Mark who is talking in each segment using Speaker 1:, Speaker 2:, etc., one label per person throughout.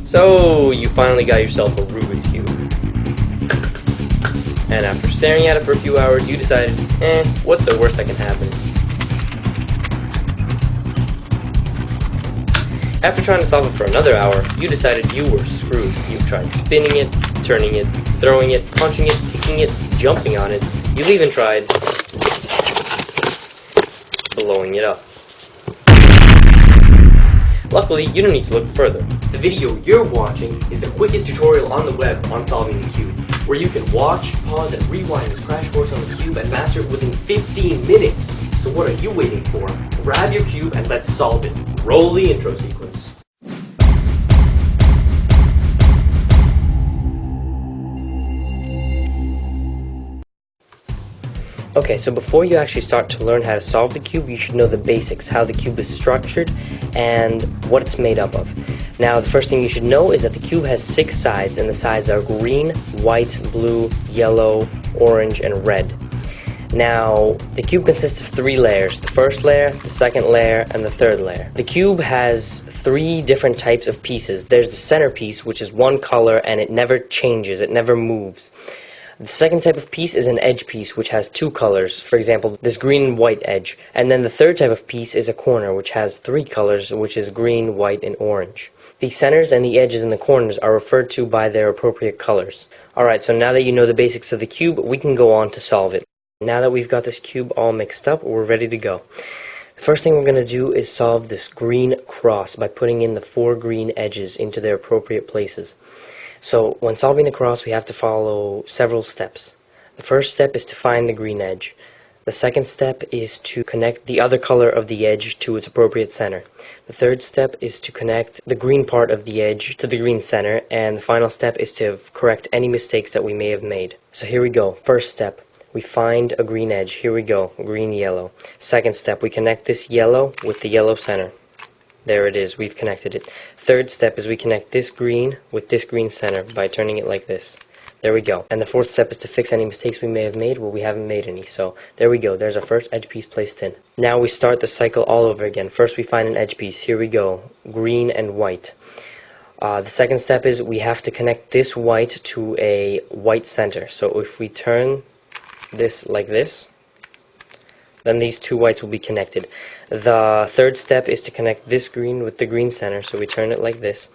Speaker 1: So, you finally got yourself a Rubik's Cube. And after staring at it for a few hours, you decided, what's the worst that can happen? After trying to solve it for another hour, you decided you were screwed. You tried spinning it, turning it, throwing it, punching it, kicking it, jumping on it. You've even tried blowing it up. Luckily, you don't need to look further. The video you're watching is the quickest tutorial on the web on solving the cube, where you can watch, pause, and rewind this crash course on the cube and master it within 15 minutes. So what are you waiting for? Grab your cube and let's solve it. Roll the intro sequence. Okay, so before you actually start to learn how to solve the cube, you should know the basics, how the cube is structured and what it's made up of. Now, the first thing you should know is that the cube has 6 sides, and the sides are green, white, blue, yellow, orange, and red. Now, the cube consists of 3 layers: the first layer, the second layer, and the third layer. The cube has 3 different types of pieces. There's the centerpiece, which is one color and it never changes, it never moves. The second type of piece is an edge piece, which has 2 colors, for example, this green and white edge. And then the third type of piece is a corner, which has 3 colors, which is green, white, and orange. The centers and the edges and the corners are referred to by their appropriate colors. Alright, so now that you know the basics of the cube, we can go on to solve it. Now that we've got this cube all mixed up, we're ready to go. The first thing we're going to do is solve this green cross by putting in the 4 green edges into their appropriate places. So when solving the cross, we have to follow several steps. The first step is to find the green edge. The second step is to connect the other color of the edge to its appropriate center. The third step is to connect the green part of the edge to the green center. And the final step is to correct any mistakes that we may have made. So here we go. First step, we find a green edge. Here we go, green, yellow. Second step, we connect this yellow with the yellow center. There it is, we've connected it. Third step is we connect this green with this green center by turning it like this. There we go. And the fourth step is to fix any mistakes we may have made. Well, we haven't made any, so there we go. There's our first edge piece placed in. Now we start the cycle all over again. First we find an edge piece. Here we go, green and white. The second step is we have to connect this white to a white center. So if we turn this like this, then these 2 whites will be connected. The third step is to connect this green with the green center, so we turn it like this.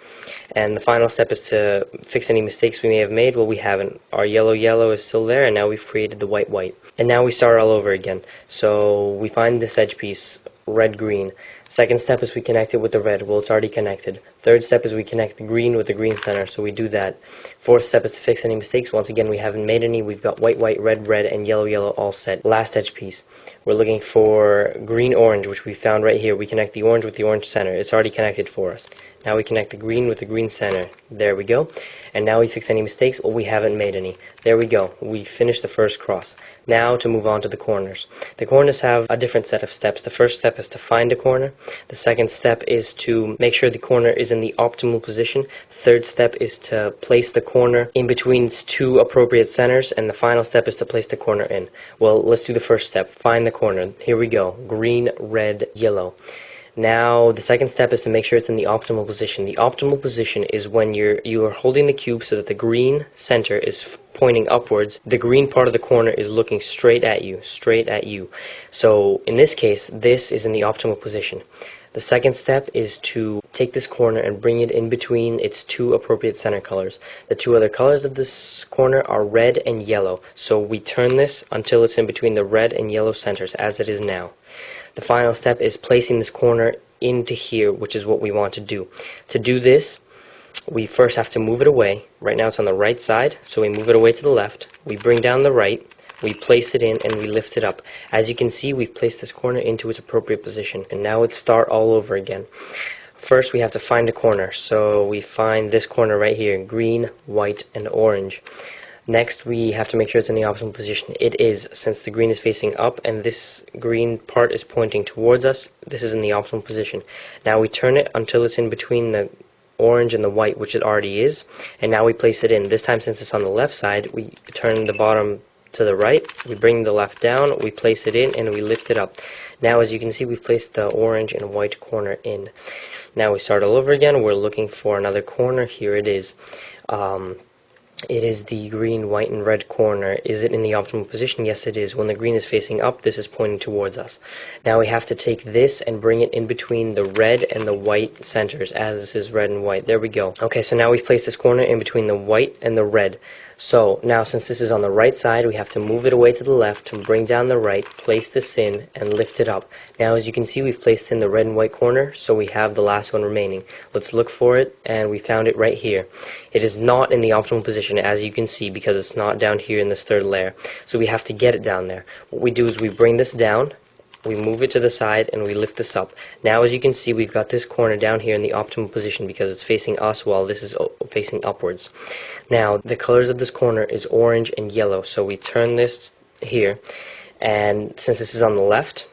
Speaker 1: And the final step is to fix any mistakes we may have made. Well, we haven't. Our yellow is still there, and now we've created the white. And now we start all over again. So we find this edge piece, red-green. Second step is we connect it with the red. Well, it's already connected. Third step is we connect the green with the green center, so we do that. Fourth step is to fix any mistakes. Once again, we haven't made any. We've got white, red, and yellow all set. Last edge piece. We're looking for green-orange, which we found right here. We connect the orange with the orange center. It's already connected for us. Now we connect the green with the green center. There we go. And now we fix any mistakes. Well, we haven't made any. There we go. We finished the first cross. Now to move on to the corners. The corners have a different set of steps. The first step is to find a corner. The second step is to make sure the corner is in the optimal position. The third step is to place the corner in between its 2 appropriate centers. And the final step is to place the corner in. Well, let's do the first step. Find the corner. Here we go. Green, red, yellow. Now, the second step is to make sure it's in the optimal position. The optimal position is when you are holding the cube so that the green center is pointing upwards. The green part of the corner is looking straight at you, So, in this case, this is in the optimal position. The second step is to take this corner and bring it in between its 2 appropriate center colors. The 2 other colors of this corner are red and yellow. So we turn this until it's in between the red and yellow centers, as it is now. The final step is placing this corner into here, which is what we want to do. To do this, we first have to move it away. Right now it's on the right side, so we move it away to the left. We bring down the right, we place it in, and we lift it up. As you can see, we've placed this corner into its appropriate position. And now let's start all over again. First, we have to find a corner. So we find this corner right here, green, white, and orange. Next, we have to make sure it's in the optimal position. It is, since the green is facing up and this green part is pointing towards us, this is in the optimal position. Now we turn it until it's in between the orange and the white, which it already is, and now we place it in. This time, since it's on the left side, we turn the bottom to the right, we bring the left down, we place it in, and we lift it up. Now as you can see, we've placed the orange and white corner in. Now we start all over again. We're looking for another corner. Here it is. It is the green, white, and red corner. Is it in the optimal position? Yes, it is. When the green is facing up, this is pointing towards us. Now we have to take this and bring it in between the red and the white centers, as this is red and white. There we go. Okay, so now we've placed this corner in between the white and the red. So now since this is on the right side, we have to move it away to the left and bring down the right, place this in, and lift it up. Now as you can see, we've placed in the red and white corner, so we have the last one remaining. Let's look for it, and we found it right here. It is not in the optimal position, as you can see, because it's not down here in this third layer. So we have to get it down there. What we do is we bring this down, we move it to the side, and we lift this up. Now as you can see, we've got this corner down here in the optimal position because it's facing us while this is facing upwards. Now the colors of this corner is orange and yellow, so we turn this here, and since this is on the left,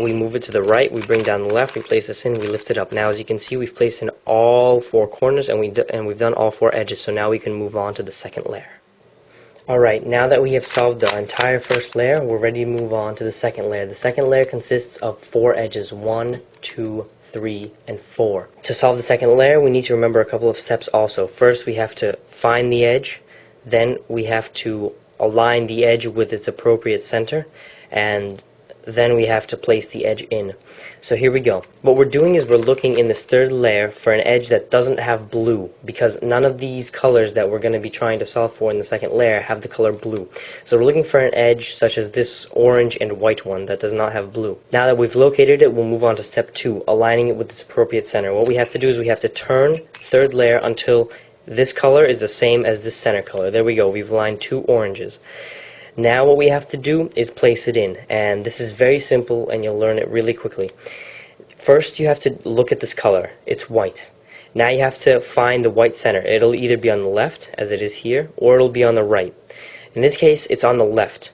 Speaker 1: we move it to the right, we bring down the left, we place this in, we lift it up. Now as you can see, we've placed in all four corners, and we've done all four edges, so now we can move on to the second layer. Alright, now that we have solved the entire first layer, we're ready to move on to the second layer. The second layer consists of 4 edges, 1, 2, 3, and 4. To solve the second layer, we need to remember a couple of steps also. First, we have to find the edge, then we have to align the edge with its appropriate center, and then we have to place the edge in. So here we go. What we're doing is we're looking in this third layer for an edge that doesn't have blue, because none of these colors that we're going to be trying to solve for in the second layer have the color blue. So we're looking for an edge such as this orange and white one that does not have blue. Now that we've located it, we'll move on to step 2, aligning it with its appropriate center. What we have to do is we have to turn third layer until this color is the same as this center color. There we go. We've aligned 2 oranges. Now what we have to do is place it in, and this is very simple and you'll learn it really quickly. First you have to look at this color. It's white. Now you have to find the white center. It'll either be on the left, as it is here, or it'll be on the right. In this case, it's on the left.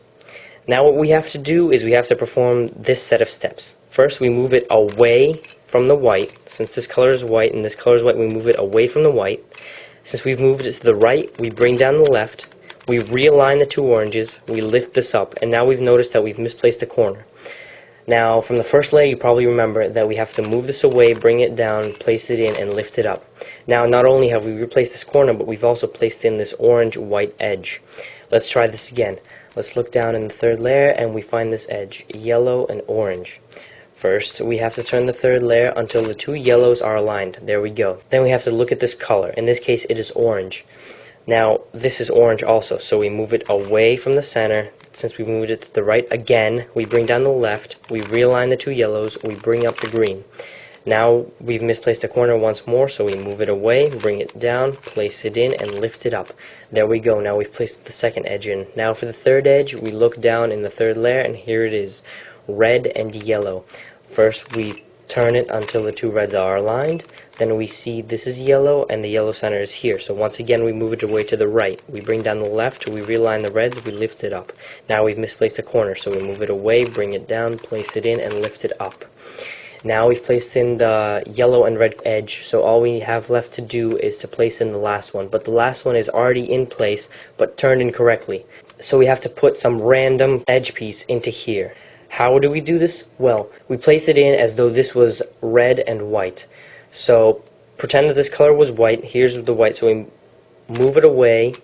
Speaker 1: Now what we have to do is we have to perform this set of steps. First we move it away from the white. Since this color is white and this color is white, we move it away from the white. Since we've moved it to the right, we bring down the left. We realign the 2 oranges, we lift this up, and now we've noticed that we've misplaced a corner. Now, from the first layer, you probably remember that we have to move this away, bring it down, place it in, and lift it up. Now, not only have we replaced this corner, but we've also placed in this orange-white edge. Let's try this again. Let's look down in the third layer, and we find this edge, yellow and orange. First, we have to turn the third layer until the 2 yellows are aligned. There we go. Then we have to look at this color. In this case, it is orange. Now, this is orange also, so we move it away from the center. Since we moved it to the right again, we bring down the left, we realign the 2 yellows, we bring up the green. Now, we've misplaced a corner once more, so we move it away, bring it down, place it in, and lift it up. There we go. Now we've placed the second edge in. Now for the third edge, we look down in the third layer, and here it is, red and yellow. First, we turn it until the 2 reds are aligned. Then we see this is yellow and the yellow center is here. So once again we move it away to the right. We bring down the left, we realign the reds, we lift it up. Now we've misplaced a corner, so we move it away, bring it down, place it in, and lift it up. Now we've placed in the yellow and red edge, so all we have left to do is to place in the last one. But the last one is already in place, but turned incorrectly. So we have to put some random edge piece into here. How do we do this? Well, we place it in as though this was red and white. So pretend that this color was white. Here's the white, so we move it away.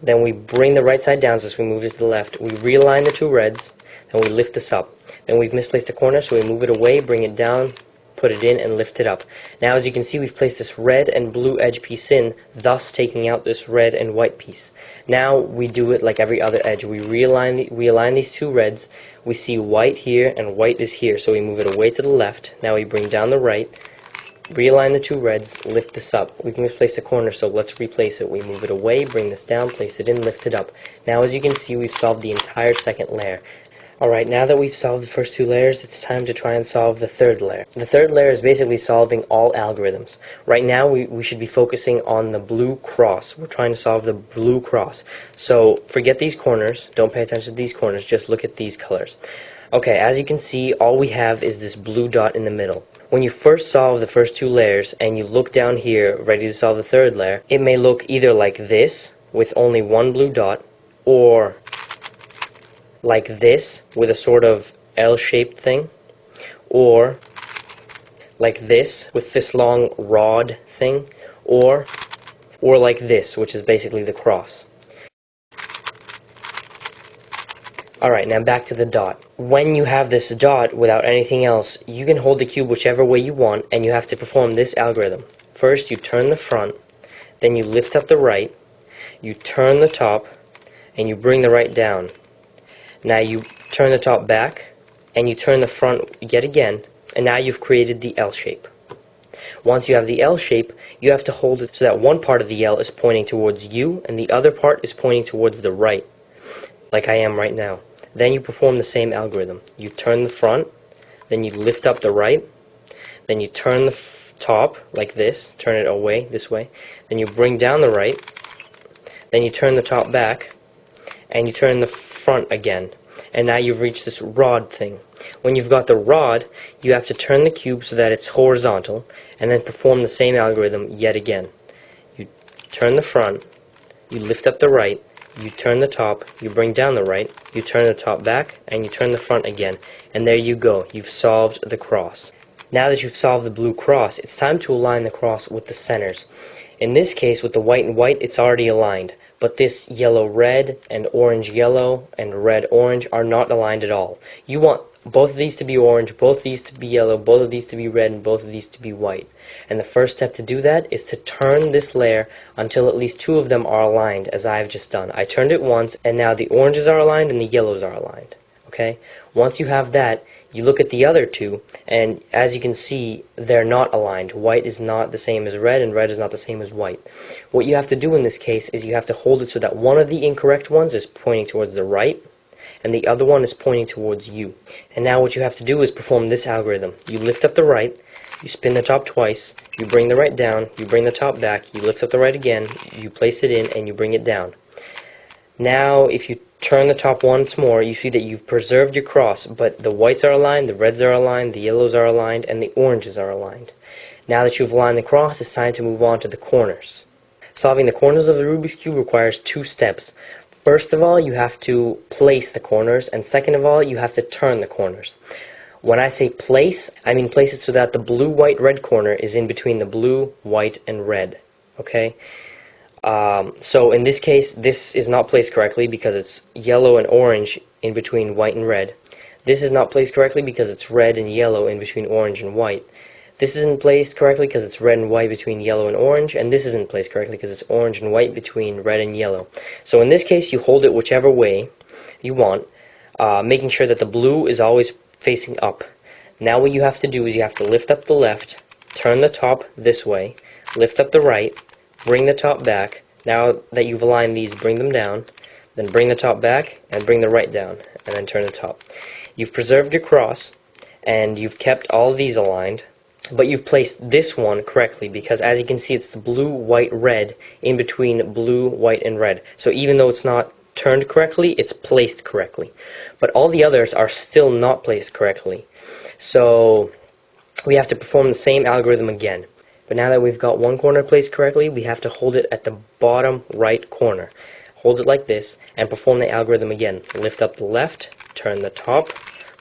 Speaker 1: Then we bring the right side down since we moved it to the left. We realign the 2 reds, and we lift this up. Then we've misplaced a corner, so we move it away, bring it down, put it in, and lift it up. Now as you can see, we've placed this red and blue edge piece in, thus taking out this red and white piece. Now we do it like every other edge. We align these 2 reds. We see white here and white is here, so we move it away to the left. Now we bring down the right, realign the 2 reds, lift this up. We've misplaced a corner, so let's replace it. We move it away, bring this down, place it in, lift it up. Now as you can see, we've solved the entire second layer. Alright, now that we've solved the first 2 layers, it's time to try and solve the third layer. The third layer is basically solving all algorithms. Right now, we should be focusing on the blue cross. We're trying to solve the blue cross. So, forget these corners. Don't pay attention to these corners. Just look at these colors. Okay, as you can see, all we have is this blue dot in the middle. When you first solve the first 2 layers, and you look down here, ready to solve the third layer, it may look either like this, with only 1 blue dot, or like this with a sort of L-shaped thing, or like this with this long rod thing, or like this, which is basically the cross. Alright, now back to the dot. When you have this dot without anything else, you can hold the cube whichever way you want, and you have to perform this algorithm. First, you turn the front, then you lift up the right, you turn the top, and you bring the right down. Now you turn the top back, and you turn the front yet again, and now you've created the L shape. Once you have the L shape, you have to hold it so that one part of the L is pointing towards you, and the other part is pointing towards the right, like I am right now. Then you perform the same algorithm. You turn the front, then you lift up the right, then you turn the top like this, turn it away this way, then you bring down the right, then you turn the top back, and you turn the front again. And now you've reached this rod thing. When you've got the rod, you have to turn the cube so that it's horizontal, and then perform the same algorithm yet again. You turn the front, you lift up the right, you turn the top, you bring down the right, you turn the top back, and you turn the front again. And there you go, you've solved the cross. Now that you've solved the blue cross, it's time to align the cross with the centers. In this case, with the white and white, it's already aligned. But this yellow-red and orange-yellow and red-orange are not aligned at all. You want both of these to be orange, both of these to be yellow, both of these to be red, and both of these to be white. And the first step to do that is to turn this layer until at least two of them are aligned, as I have just done. I turned it once, and now the oranges are aligned and the yellows are aligned. Okay? Once you have that, you look at the other two, and as you can see, they're not aligned. White is not the same as red, and red is not the same as white. What you have to do in this case is you have to hold it so that one of the incorrect ones is pointing towards the right, and the other one is pointing towards you. And now what you have to do is perform this algorithm. You lift up the right, you spin the top twice, you bring the right down, you bring the top back, you lift up the right again, you place it in, and you bring it down. Now, if you turn the top once more, you see that you've preserved your cross, but the whites are aligned, the reds are aligned, the yellows are aligned, and the oranges are aligned. Now that you've aligned the cross, it's time to move on to the corners. Solving the corners of the Rubik's Cube requires two steps. First of all, you have to place the corners, and second of all, you have to turn the corners. When I say place, I mean place it so that the blue, white, red corner is in between the blue, white, and red. Okay? So in this case, this is not placed correctly because it's yellow and orange in between white and red. This is not placed correctly because it's red and yellow in between orange and white. This isn't placed correctly because it's red and white between yellow and orange, and this isn't placed correctly because it's orange and white between red and yellow. So in this case, you hold it whichever way you want, making sure that the blue is always facing up. Now what you have to do is you have to lift up the left, turn the top this way, lift up the right, bring the top back. Now that you've aligned these, bring them down, then bring the top back, and bring the right down, and then turn the top. You've preserved your cross, and you've kept all of these aligned, but you've placed this one correctly, because as you can see, it's the blue, white, red, in between blue, white, and red. So even though it's not turned correctly, it's placed correctly. But all the others are still not placed correctly. So we have to perform the same algorithm again. But now that we've got one corner placed correctly, we have to hold it at the bottom right corner. Hold it like this, and perform the algorithm again. Lift up the left, turn the top,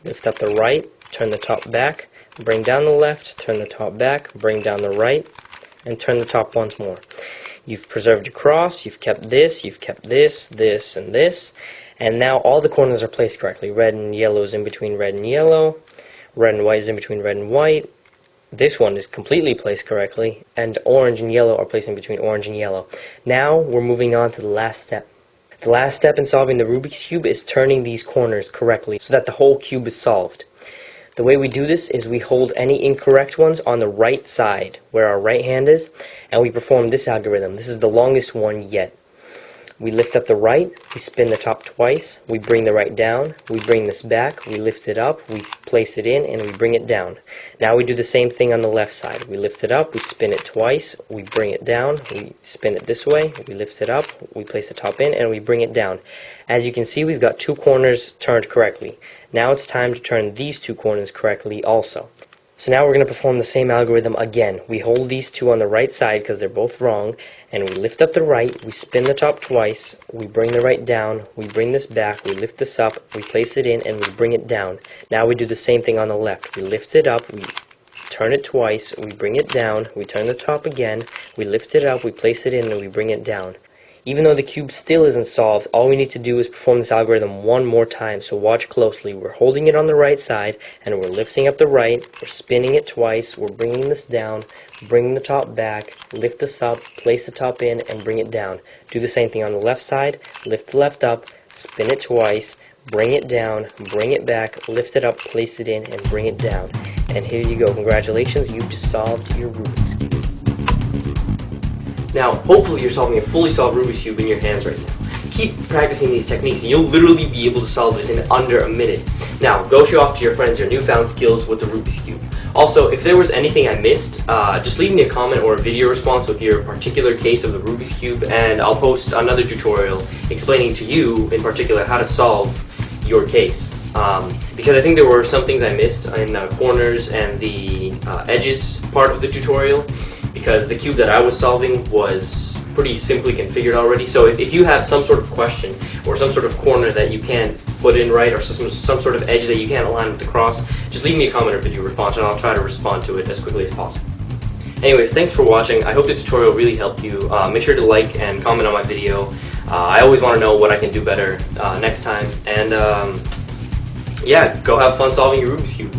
Speaker 1: lift up the right, turn the top back, bring down the left, turn the top back, bring down the right, and turn the top once more. You've preserved your cross, you've kept this, this, and this, and now all the corners are placed correctly. Red and yellow is in between red and yellow, red and white is in between red and white, this one is completely placed correctly, and orange and yellow are placed in between orange and yellow. Now we're moving on to the last step. The last step in solving the Rubik's Cube is turning these corners correctly so that the whole cube is solved. The way we do this is we hold any incorrect ones on the right side, where our right hand is, and we perform this algorithm. This is the longest one yet. We lift up the right, we spin the top twice, we bring the right down, we bring this back, we lift it up, we place it in, and we bring it down. Now we do the same thing on the left side. We lift it up, we spin it twice, we bring it down, we spin it this way, we lift it up, we place the top in, and we bring it down. As you can see, we've got two corners turned correctly. Now it's time to turn these two corners correctly also. So now we're going to perform the same algorithm again. We hold these two on the right side because they're both wrong, and we lift up the right, we spin the top twice, we bring the right down, we bring this back, we lift this up, we place it in, and we bring it down. Now we do the same thing on the left. We lift it up, we turn it twice, we bring it down, we turn the top again, we lift it up, we place it in, and we bring it down. Even though the cube still isn't solved, all we need to do is perform this algorithm one more time, so watch closely. We're holding it on the right side, and we're lifting up the right, we're spinning it twice, we're bringing this down, bringing the top back, lift this up, place the top in, and bring it down. Do the same thing on the left side, lift the left up, spin it twice, bring it down, bring it back, lift it up, place it in, and bring it down. And here you go. Congratulations, you've just solved your Rubik's Cube. Now, hopefully you're solving a fully solved Rubik's Cube in your hands right now. Keep practicing these techniques and you'll literally be able to solve this in under a minute. Now, go show off to your friends your newfound skills with the Rubik's Cube. Also, if there was anything I missed, just leave me a comment or a video response with your particular case of the Rubik's Cube, and I'll post another tutorial explaining to you, in particular, how to solve your case. Because I think there were some things I missed in the corners and the edges part of the tutorial, because the cube that I was solving was pretty simply configured already. So if you have some sort of question or some sort of corner that you can't put in right, or some sort of edge that you can't align with the cross, just leave me a comment or video response and I'll try to respond to it as quickly as possible. Anyways, thanks for watching. I hope this tutorial really helped you. Make sure to like and comment on my video. I always want to know what I can do better next time. And yeah, go have fun solving your Rubik's Cube.